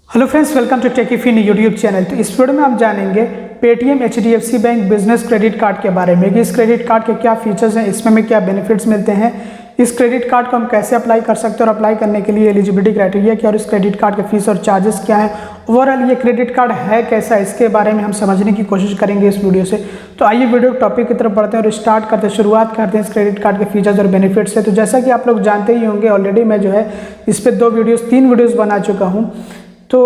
Hello friends, welcome to Techyfin YouTube channel. तो इस video में हम जानेंगे Paytm HDFC bank business credit card के बारे में कि इस क्रेडिट कार्ड के क्या फीचर्स हैं, इसमें हमें क्या बेनिफिट्स मिलते हैं, इस क्रेडिट कार्ड को हम कैसे अप्लाई कर सकते हैं और अप्लाई करने के लिए एलिजिबिलिटी क्राइटेरिया क्या और इस क्रेडिट कार्ड के फीस और चार्जेस क्या हैं, ओवरऑल ये क्रेडिट कार्ड है कैसा, इसके बारे में हम समझने की कोशिश करेंगे इस वीडियो से। तो आइए वीडियो टॉपिक की तरफ बढ़ते हैं और स्टार्ट करते हैं, शुरुआत करते हैं इस क्रेडिट कार्ड के फीचर्स और बेनिफिट्स से। तो जैसा कि आप लोग जानते ही होंगे, ऑलरेडी मैं जो है इस पर 3 वीडियोज़ बना चुका हूँ। तो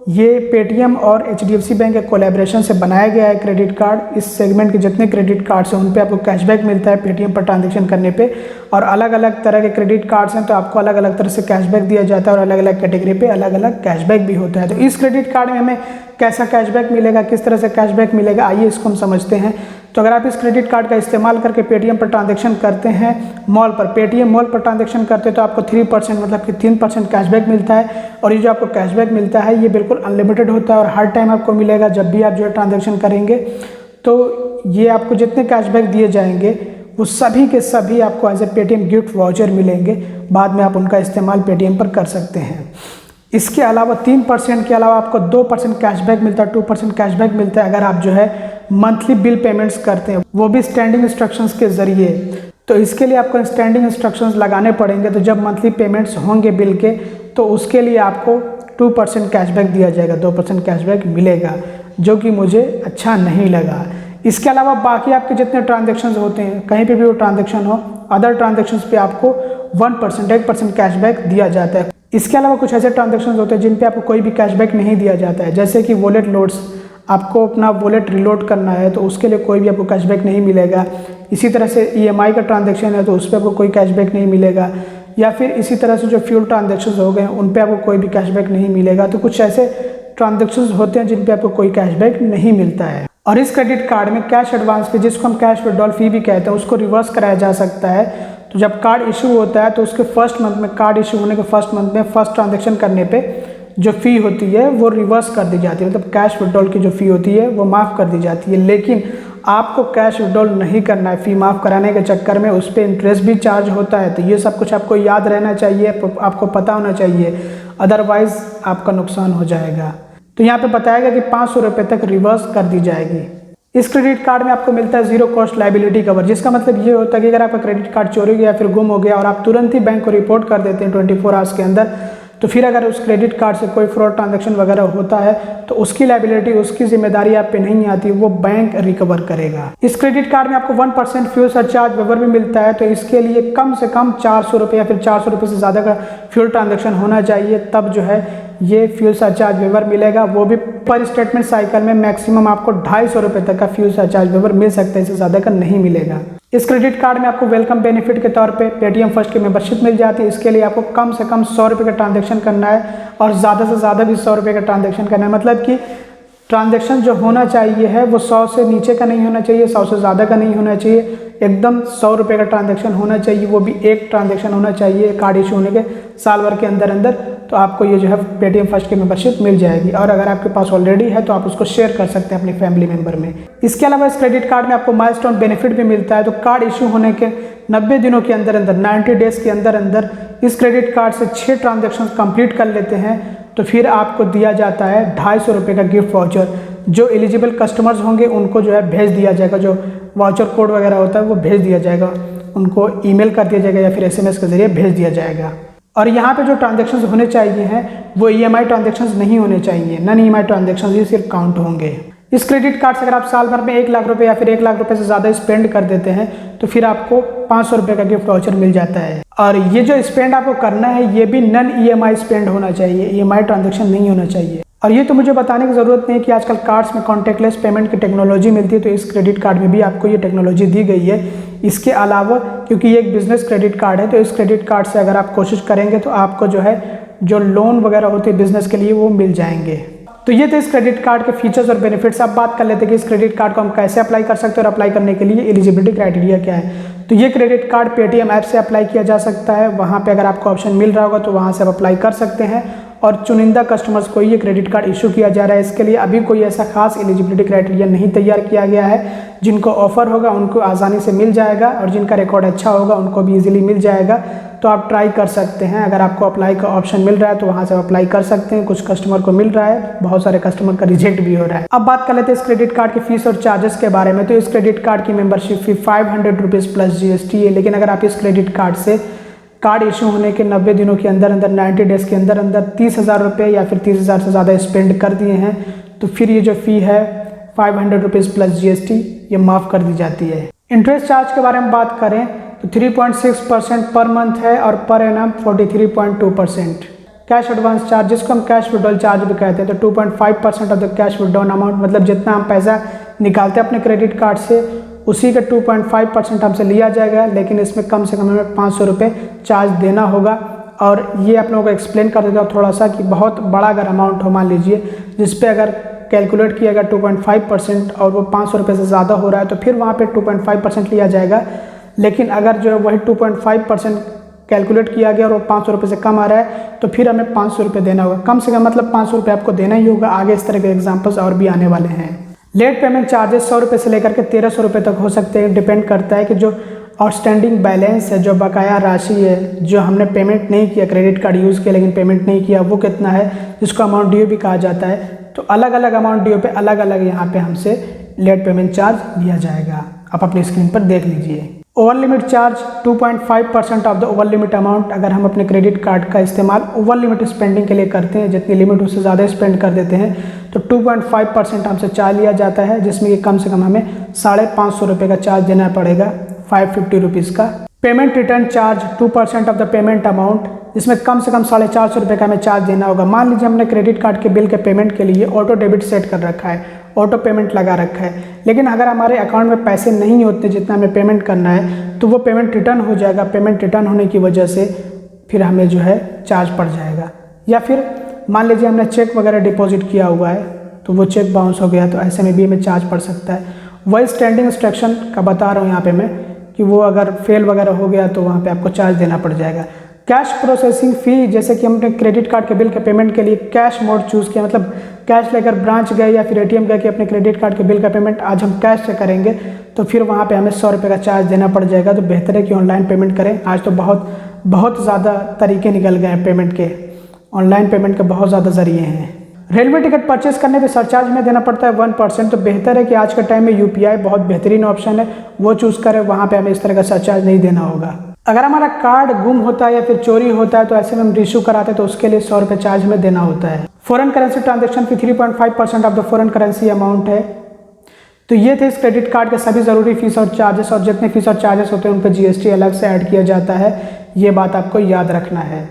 ये पेटीएम और एचडीएफसी बैंक के कोलैबोरेशन से बनाया गया है क्रेडिट कार्ड। इस सेगमेंट के जितने क्रेडिट कार्ड्स हैं उन पे आपको कैशबैक मिलता है पेटीएम पर ट्रांजैक्शन करने पे, और अलग अलग तरह के क्रेडिट कार्ड्स हैं तो आपको अलग अलग तरह से कैशबैक दिया जाता है और अलग अलग कैटेगरी पे अलग अलग कैशबैक भी होता है। तो इस क्रेडिट कार्ड में हमें कैसा कैशबैक मिलेगा, किस तरह से कैशबैक मिलेगा, आइए इसको हम समझते हैं। तो अगर आप इस क्रेडिट कार्ड का इस्तेमाल करके पेटीएम पर ट्रांजैक्शन करते हैं मॉल पर, पेटीएम मॉल पर ट्रांजैक्शन करते हैं तो आपको 3% मतलब कि 3% कैशबैक मिलता है। और ये जो आपको कैशबैक मिलता है ये बिल्कुल अनलिमिटेड होता है और हर टाइम आपको मिलेगा जब भी आप जो है ट्रांजैक्शन करेंगे। तो ये आपको जितने कैशबैक दिए जाएंगे वो सभी के सभी आपको as a Paytm gift voucher मिलेंगे, बाद में आप उनका इस्तेमाल पेटीएम पर कर सकते हैं। इसके अलावा 3% के अलावा आपको 2% कैशबैक मिलता है, 2% कैशबैक मिलता है अगर आप जो है मंथली बिल पेमेंट्स करते हैं, वो भी स्टैंडिंग इंस्ट्रक्शंस के ज़रिए। तो इसके लिए आपको स्टैंडिंग इंस्ट्रक्शंस लगाने पड़ेंगे, तो जब मंथली पेमेंट्स होंगे बिल के तो उसके लिए आपको 2% कैशबैक दिया जाएगा, 2% कैशबैक मिलेगा, जो कि मुझे अच्छा नहीं लगा। इसके अलावा बाकी आपके जितने ट्रांजेक्शन्स होते हैं, कहीं पे भी वो ट्रांजेक्शन हो, अदर ट्रांजेक्शन्स पे आपको 1% कैशबैक दिया जाता है। इसके अलावा कुछ ऐसे ट्रांजेक्शन्स होते हैं जिन पे आपको कोई भी कैशबैक नहीं दिया जाता है, जैसे कि वॉलेट लोड्स, आपको अपना वॉलेट रिलोड करना है तो उसके लिए कोई भी आपको कैशबैक नहीं मिलेगा। इसी तरह से ईएमआई का ट्रांजैक्शन है तो उस पर आपको कोई कैशबैक नहीं मिलेगा, या फिर इसी तरह से जो फ्यूल ट्रांजैक्शंस हो गए उन पे आपको कोई भी कैशबैक नहीं मिलेगा। तो कुछ ऐसे ट्रांजैक्शंस होते हैं जिन पे आपको कोई कैशबैक नहीं मिलता है। और इस क्रेडिट कार्ड में कैश एडवांस फी, जिसको हम कैश विड्रॉल फी भी कहते हैं, उसको रिवर्स कराया जा सकता है। तो जब कार्ड इशू होता है तो उसके फर्स्ट मंथ में, कार्ड इशू होने के फर्स्ट मंथ में फर्स्ट ट्रांजैक्शन करने पे जो फ़ी होती है वो रिवर्स कर दी जाती है, मतलब कैश विड्रॉल की जो फ़ी होती है वो माफ़ कर दी जाती है। लेकिन आपको कैश विड्रॉल नहीं करना है, फ़ी माफ़ कराने के चक्कर में उस पर इंटरेस्ट भी चार्ज होता है। तो ये सब कुछ आपको याद रहना चाहिए, आपको पता होना चाहिए, अदरवाइज़ आपका नुकसान हो जाएगा। तो यहाँ पे बताया गया कि 500 रुपये तक रिवर्स कर दी जाएगी। इस क्रेडिट कार्ड में आपको मिलता है 0 कॉस्ट लायबिलिटी कवर, जिसका मतलब ये होता है कि अगर आपका क्रेडिट कार्ड चोरी गया या फिर गुम हो गया और आप तुरंत ही बैंक को रिपोर्ट कर देते हैं 24 आवर्स के अंदर, तो फिर अगर उस क्रेडिट कार्ड से कोई फ्रॉड ट्रांजैक्शन वगैरह होता है तो उसकी लायबिलिटी, उसकी जिम्मेदारी आप पे नहीं आती, वो बैंक रिकवर करेगा। इस क्रेडिट कार्ड में आपको 1% फ्यूल सरचार्ज वेवर भी मिलता है। तो इसके लिए कम से कम 400 रुपये या फिर 400 रुपये से ज़्यादा का फ्यूल ट्रांजैक्शन होना चाहिए, तब जो है ये फ्यूल सरचार्ज वेवर मिलेगा। वो भी पर स्टेटमेंट साइकिल में मैक्सिमम आपको 250 रुपये तक का फ्यूल सरचार्ज वेवर मिल सकता है, इससे ज़्यादा का नहीं मिलेगा। इस क्रेडिट कार्ड में आपको वेलकम बेनिफिट के तौर पे पेटीएम फर्स्ट की मेंबरशिप मिल जाती है। इसके लिए आपको कम से कम 100 रुपये का ट्रांजैक्शन करना है और ज़्यादा से ज़्यादा भी 100 रुपये का ट्रांजैक्शन करना है। मतलब कि ट्रांजैक्शन जो होना चाहिए है वो 100 से नीचे का नहीं होना चाहिए, 100 से ज़्यादा का नहीं होना चाहिए, एकदम 100 रुपये का ट्रांजैक्शन होना चाहिए, वो भी एक ट्रांजैक्शन होना चाहिए कार्ड इशू होने के साल भर के अंदर अंदर। तो आपको ये जो है पेटीएम फर्स्ट की मेंबरशिप मिल जाएगी, और अगर आपके पास ऑलरेडी है तो आप उसको शेयर कर सकते हैं अपनी फैमिली मेंबर में। इसके अलावा इस क्रेडिट कार्ड में आपको माइलस्टोन बेनिफिट भी मिलता है। तो कार्ड इशू होने के 90 दिनों के अंदर अंदर, 90 डेज़ के अंदर अंदर इस क्रेडिट कार्ड से 6 ट्रांजेक्शन कंप्लीट कर लेते हैं तो फिर आपको दिया जाता है 250 रुपये का गिफ्ट वाउचर। जो एलिजिबल कस्टमर्स होंगे उनको जो है भेज दिया जाएगा, जो वाउचर कोड वगैरह होता है वो भेज दिया जाएगा, उनको ईमेल कर दिया जाएगा या फिर SMS के जरिए भेज दिया जाएगा। और यहाँ पे जो ट्रांजैक्शंस होने चाहिए हैं वो EMI ट्रांजैक्शंस नहीं होने चाहिए, नॉन EMI ट्रांजैक्शंस ये सिर्फ काउंट होंगे। इस क्रेडिट कार्ड से अगर आप साल भर में 1 लाख रुपए या फिर 1 लाख रुपए से ज़्यादा स्पेंड कर देते हैं तो फिर आपको 500 रुपये का गिफ्ट वाउचर मिल जाता है। और ये जो स्पेंड आपको करना है ये भी नॉन EMI स्पेंड होना चाहिए, EMI ट्रांजैक्शन नहीं होना चाहिए। और ये तो मुझे बताने की ज़रूरत नहीं है कि आजकल कार्ड्स में कॉन्टैक्टलेस पेमेंट की टेक्नोलॉजी मिलती है, तो इस क्रेडिट कार्ड में भी आपको ये टेक्नोलॉजी दी गई है। इसके अलावा क्योंकि ये एक बिजनेस क्रेडिट कार्ड है तो इस क्रेडिट कार्ड से अगर आप कोशिश करेंगे तो आपको जो है जो लोन वगैरह होते हैं बिजनेस के लिए वो मिल जाएंगे। तो ये थे इस क्रेडिट कार्ड के फीचर्स और बेनिफिट्स। अब बात कर लेते हैं कि इस क्रेडिट कार्ड को हम कैसे अप्लाई कर सकते हैं और अप्लाई करने के लिए एलिजिबिलिटी क्राइटेरिया क्या है। तो ये क्रेडिट कार्ड पेटीएम ऐप से अप्लाई किया जा सकता है, वहाँ पे अगर आपको ऑप्शन मिल रहा होगा तो वहाँ से आप अप्लाई कर सकते हैं, और चुनिंदा कस्टमर्स को ये क्रेडिट कार्ड इशू किया जा रहा है। इसके लिए अभी कोई ऐसा खास एलिजिबिलिटी क्राइटेरिया नहीं तैयार किया गया है। जिनको ऑफर होगा उनको आसानी से मिल जाएगा और जिनका रिकॉर्ड अच्छा होगा उनको भी इजीली मिल जाएगा। तो आप ट्राई कर सकते हैं। अगर आपको अप्लाई का ऑप्शन मिल रहा है तो वहाँ से अप्लाई कर सकते हैं। कुछ कस्टमर को मिल रहा है, बहुत सारे कस्टमर का रिजेक्ट भी हो रहा है। अब बात कर लेते हैं इस क्रेडिट कार्ड की फीस और चार्जेस के बारे में। तो इस क्रेडिट कार्ड की membership fee 500 rupees plus GST है। लेकिन अगर आप इस क्रेडिट कार्ड से कार्ड इशू होने के 90 दिनों के अंदर 90 डेज़ के अंदर 30,000 रुपये या फिर 30,000 से ज़्यादा स्पेंड कर दिए हैं तो फिर ये जो फ़ी है 500 रुपीज़ प्लस GST ये माफ़ कर दी जाती है। इंटरेस्ट चार्ज के बारे में बात करें तो 3.6% पर मंथ है और per annum 43.2%। Cash advance charge, जिसको हम कैश विड्रॉल चार्ज भी कहते हैं, तो 2.5% of the cash withdrawal amount, मतलब जितना हम पैसा निकालते हैं अपने क्रेडिट कार्ड से उसी का 2.5% हमसे लिया जाएगा। लेकिन इसमें कम से कम हमें 500 रुपये चार्ज देना होगा। और ये आप लोगों को एक्सप्लेन कर देता हूँ थोड़ा सा कि बहुत बड़ा अगर अमाउंट हो, मान लीजिए जिस पे अगर कैलकुलेट किया गया 2.5% और वो 500 रुपये से ज़्यादा हो रहा है तो फिर वहाँ पे 2.5% लिया जाएगा। लेकिन अगर जो है वही 2.5% कैलकुलेट किया गया और वो 500 रुपये से कम आ रहा है तो फिर हमें 500 रुपये देना होगा। कम से कम मतलब 500 रुपये आपको देना ही होगा। आगे इस तरह के एग्जाम्पल्स और भी आने वाले हैं। लेट पेमेंट चार्जेस 100 रुपये से लेकर के 1300 रुपये तक हो सकते हैं। डिपेंड करता है कि जो आउटस्टैंडिंग बैलेंस है, जो बकाया राशि है, जो हमने पेमेंट नहीं किया, क्रेडिट कार्ड यूज़ किया लेकिन पेमेंट नहीं किया, वो कितना है, जिसको अमाउंट ड्यू भी कहा जाता है। तो अलग अलग अमाउंट ड्यू पे अलग अलग यहाँ पे हमसे लेट पेमेंट चार्ज लिया जाएगा। आप अपनी स्क्रीन पर देख लीजिए। Over limit charge 2.5% of the over limit amount. अगर हम अपने क्रेडिट कार्ड का इस्तेमाल ओवर लिमिट स्पेंडिंग के लिए करते हैं, जितनी लिमिट उससे ज़्यादा स्पेंड कर देते हैं, तो 2.5% हमसे चार्ज लिया जाता है, जिसमें कि कम से कम हमें 550 रुपये का चार्ज देना पड़ेगा, 550 रुपीज़ का। Payment return charge 2% of the payment amount, जिसमें कम से कम 450 रुपये का हमें चार्ज देना होगा। मान लीजिए हमने क्रेडिट कार्ड के बिल के पेमेंट के लिए ऑटो डेबिट सेट कर रखा है, ऑटो पेमेंट लगा रखा है, लेकिन अगर हमारे अकाउंट में पैसे नहीं होते जितना हमें पेमेंट करना है तो वो पेमेंट रिटर्न हो जाएगा। पेमेंट रिटर्न होने की वजह से फिर हमें जो है चार्ज पड़ जाएगा। या फिर मान लीजिए हमने चेक वगैरह डिपॉजिट किया हुआ है तो वो चेक बाउंस हो गया तो ऐसे में भी हमें चार्ज पड़ सकता है। वही स्टैंडिंग इंस्ट्रक्शन का बता रहा हूँ यहाँ पे मैं कि वो अगर फेल वगैरह हो गया तो वहाँ पे आपको चार्ज देना पड़ जाएगा। कैश प्रोसेसिंग फ़ी, जैसे कि हमने क्रेडिट कार्ड के बिल के पेमेंट के लिए कैश मोड चूज़ किया, मतलब कैश लेकर ब्रांच गए या फिर ATM गए कि अपने क्रेडिट कार्ड के बिल का पेमेंट आज हम कैश से करेंगे, तो फिर वहाँ पे हमें 100 रुपये का चार्ज देना पड़ जाएगा। तो बेहतर है कि ऑनलाइन पेमेंट करें। आज तो बहुत ज़्यादा तरीके निकल गए हैं पेमेंट के, ऑनलाइन पेमेंट के बहुत ज़्यादा ज़रिए हैं। रेलवे टिकट परचेस करने पे सरचार्ज में देना पड़ता है 1%। तो बेहतर है कि आज के टाइम में UPI बहुत बेहतरीन ऑप्शन है, वो चूज़ करें, वहाँ पे हमें इस तरह का सरचार्ज नहीं देना होगा। अगर हमारा कार्ड गुम होता है या फिर चोरी होता है तो ऐसे में हम रिश्यू कराते हैं तो उसके लिए 100 रुपये चार्ज हमें देना होता है। फॉरेन करेंसी ट्रांजैक्शन की 3.5% of the foreign currency amount है। तो ये थे इस क्रेडिट कार्ड के सभी ज़रूरी फीस और चार्जेस, और जितने फीस और चार्जेस होते हैं उन पर GST अलग से ऐड किया जाता है। ये बात आपको याद रखना है।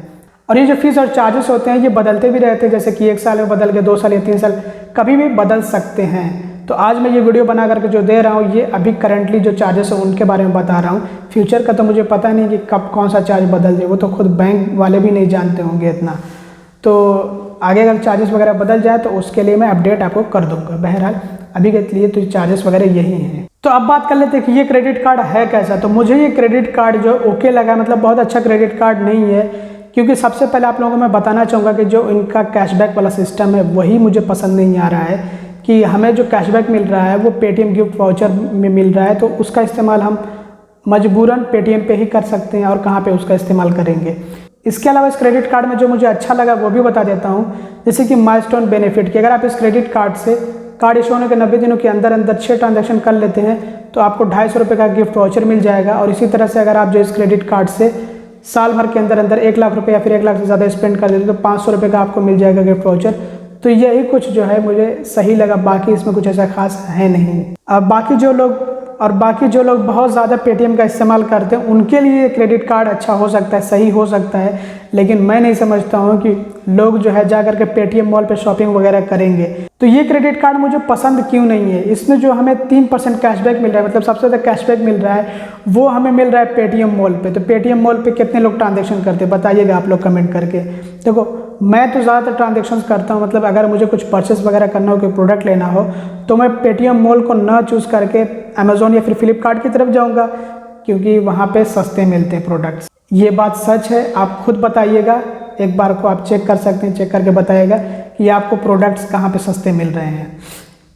और ये जो फीस और चार्जेस होते हैं ये बदलते भी रहते हैं, जैसे कि 1 साल में बदल के 2 साल या 3 साल कभी भी बदल सकते हैं। तो आज मैं ये वीडियो बना करके जो दे रहा हूँ ये अभी करंटली जो चार्जेस हैं उनके बारे में बता रहा हूँ। फ्यूचर का तो मुझे पता नहीं कि कब कौन सा चार्ज बदल जाए, वो तो खुद बैंक वाले भी नहीं जानते होंगे इतना। तो आगे अगर चार्जेस वगैरह बदल जाए तो उसके लिए मैं अपडेट आपको कर दूंगा। बहरहाल अभी के लिए तो चार्जेस वगैरह यही हैं। तो अब बात कर लेते हैं कि ये क्रेडिट कार्ड है कैसा। तो मुझे ये क्रेडिट कार्ड जो ओके लगा, मतलब बहुत अच्छा क्रेडिट कार्ड नहीं है, क्योंकि सबसे पहले आप लोगों को मैं बताना चाहूँगा कि जो इनका कैशबैक वाला सिस्टम है वही मुझे पसंद नहीं आ रहा है। कि हमें जो कैशबैक मिल रहा है वो पेटीएम गिफ्ट वाउचर में मिल रहा है, तो उसका इस्तेमाल हम मजबूरन पेटीएम पे ही कर सकते हैं और कहाँ पे उसका इस्तेमाल करेंगे। इसके अलावा इस क्रेडिट कार्ड में जो मुझे अच्छा लगा वो भी बता देता हूँ, जैसे कि माइलस्टोन बेनिफिट कि अगर आप इस क्रेडिट कार्ड से कार्ड इशू होने के 90 दिनों के अंदर 6 ट्रांजैक्शन कर लेते हैं तो आपको 250 रुपये का गिफ्ट वाउचर मिल जाएगा। और इसी तरह से अगर आप जो इस क्रेडिट कार्ड से साल भर के अंदर 1 लाख रुपये या फिर 1 लाख से ज़्यादा स्पेंड कर देते तो 500 रुपये का आपको मिल जाएगा गिफ्ट वाउचर। तो यही कुछ जो है मुझे सही लगा, बाकी इसमें कुछ ऐसा खास है नहीं। अब बाकी जो लोग बहुत ज़्यादा पेटीएम का इस्तेमाल करते हैं उनके लिए क्रेडिट कार्ड अच्छा हो सकता है, सही हो सकता है, लेकिन मैं नहीं समझता हूँ कि लोग जो है जा करके पेटीएम मॉल पे शॉपिंग वगैरह करेंगे। तो ये क्रेडिट कार्ड मुझे पसंद क्यों नहीं है। इसमें जो हमें 3% कैशबैक मिल रहा है, मतलब सबसे ज़्यादा कैशबैक मिल रहा है वो हमें मिल रहा है पेटीएम मॉल पे। तो पेटीएम मॉल पे कितने लोग ट्रांजेक्शन करते हैं बताइएगा आप लोग कमेंट करके। देखो मैं तो ज़्यादातर ट्रांजेक्शन्स करता हूँ, मतलब अगर मुझे कुछ परचेस वगैरह करना हो, कोई प्रोडक्ट लेना हो तो मैं पेटीएम मॉल को ना चूज़ करके अमेज़ॉन या फिर फ्लिपकार्ट की तरफ जाऊँगा, क्योंकि वहाँ पे सस्ते मिलते हैं प्रोडक्ट्स। ये बात सच है, आप खुद बताइएगा, एक बार को आप चेक कर सकते हैं, चेक करके बताइएगा कि आपको प्रोडक्ट्स कहाँ पे सस्ते मिल रहे हैं।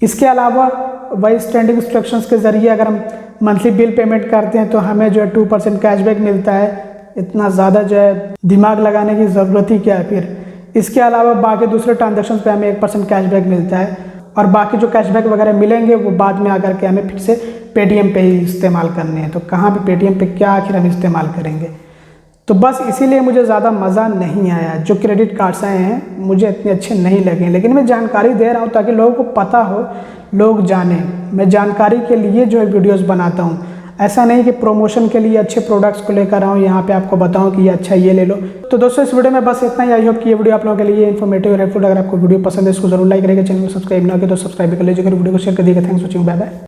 इसके अलावा वही स्टैंडिंग इंस्ट्रक्शंस के ज़रिए अगर हम मंथली बिल पेमेंट करते हैं तो हमें जो है 2% कैशबैक मिलता है। इतना ज़्यादा जो है दिमाग लगाने की ज़रूरत ही क्या है फिर। इसके अलावा बाकी दूसरे ट्रांजेक्शन पे हमें 1% कैशबैक मिलता है और बाकी जो कैशबैक वगैरह मिलेंगे वो बाद में आकर के हमें फिर से पेटीएम पे ही इस्तेमाल करने हैं। तो कहाँ पे पेटीएम पे क्या आखिर हम इस्तेमाल करेंगे। तो बस इसीलिए मुझे ज़्यादा मज़ा नहीं आया। जो क्रेडिट कार्ड्स आए हैं मुझे इतने अच्छे नहीं लगे, लेकिन मैं जानकारी दे रहा हूँ ताकि लोगों को पता हो, लोग जाने। मैं जानकारी के लिए जो है वीडियोस बनाता हूँ, ऐसा नहीं कि प्रमोशन के लिए अच्छे प्रोडक्ट्स को लेकर आऊँ यहाँ पे आपको बताऊँ कि ये अच्छा ये ले लो। तो दोस्तों इस वीडियो में बस इतना ही। आई होप कि ये वीडियो आप लोगों के लिए इन्फॉर्मेटिव और हेल्पफुल। अगर आपको वीडियो पसंद है इसको जरूर लाइक करेगा, चैनल को सब्सक्राइब ना हो तो सब्सक्राइब कर लीजिएगा, वीडियो को शेयर कर दीजिएगा। Thanks for watching, bye bye.